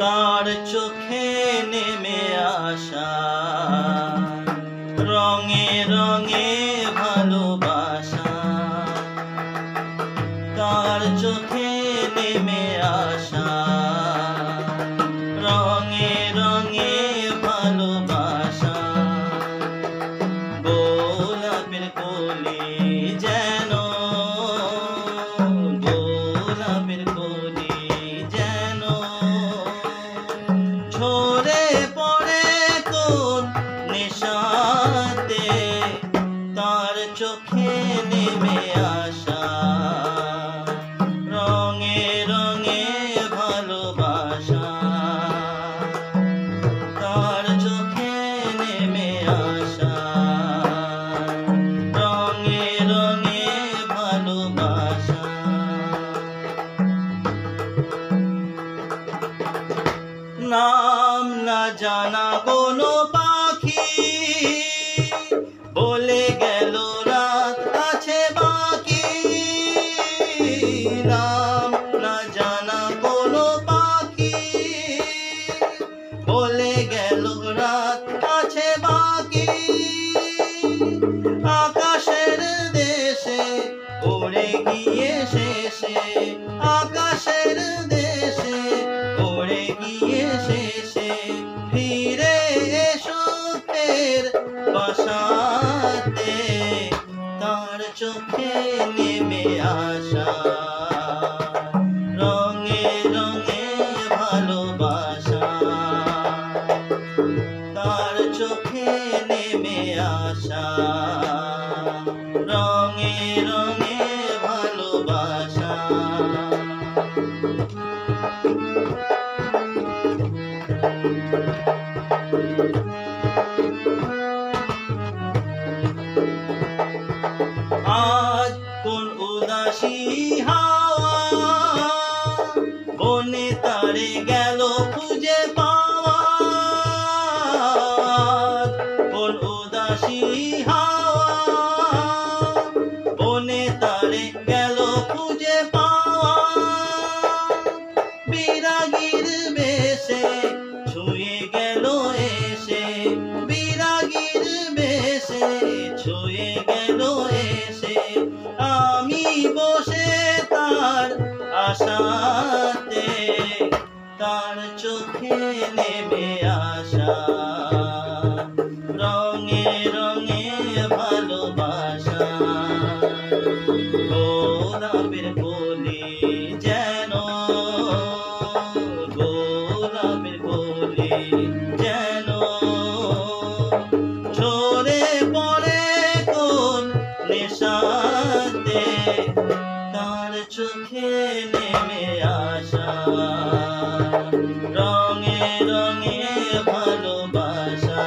তার চোখে নেমে আসা রঙে রঙে ভালোবাসা, তার চোখে নেমে আসা রঙে রঙে ভালোবাসা। গোলাপের কলি যেন, গোলাপের কলি যেন ঝরে পড়ে কোন নেশাতে, তার চোখে নেমে আসা রঙে রঙে ভালোবাসা, তার চোখে নেমে আসা রঙে রঙে ভালোবাসা। নাম না জানা কোনো পাখি বলে গেল রাত আছে বাকি, নাম না জানা কোনো পাখি বলে গেল রাত আছে বাকি। আকাশের দেশে উড়ে গিয়ে শেষে, আকাশের দেশে উড়ে গিয়ে শেষে ফিরে এসো ফের বাসাতে, তার চোখে নেমে আসা রঙে রঙে ভালোবাসা, তার চোখে নেমে আসা রঙে রঙে ভালোবাসা। আজ কোন উদাসী হাওয়া বনে তারে গেল খুঁজে পাওয়া, কোন উদাসী হাওয়া বনে তারে গেল খুঁজে পাওয়া। বিরাগীর বেশে ছুঁয়ে গেল এসে, বিরাগীর বেশে ছুঁয়ে গেল এসে আমি বসে তার আশাতে, তার চোখে নেমে আসা রঙে রঙে ভালোবাসা। গোলাপের কলি যেন, গোলাপের কলি যেন ঝরে পড়ে কোন নেশাতে, তার চোখে নেমে আসা রঙে রঙে ভালোবাসা,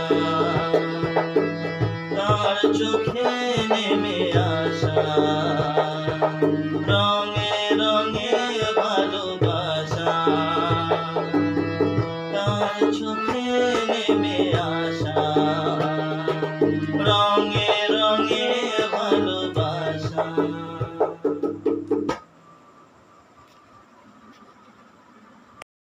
তার চোখে নেমে আসা রঙে রঙে ভালোবাসা, তার চোখে নেমে আসা।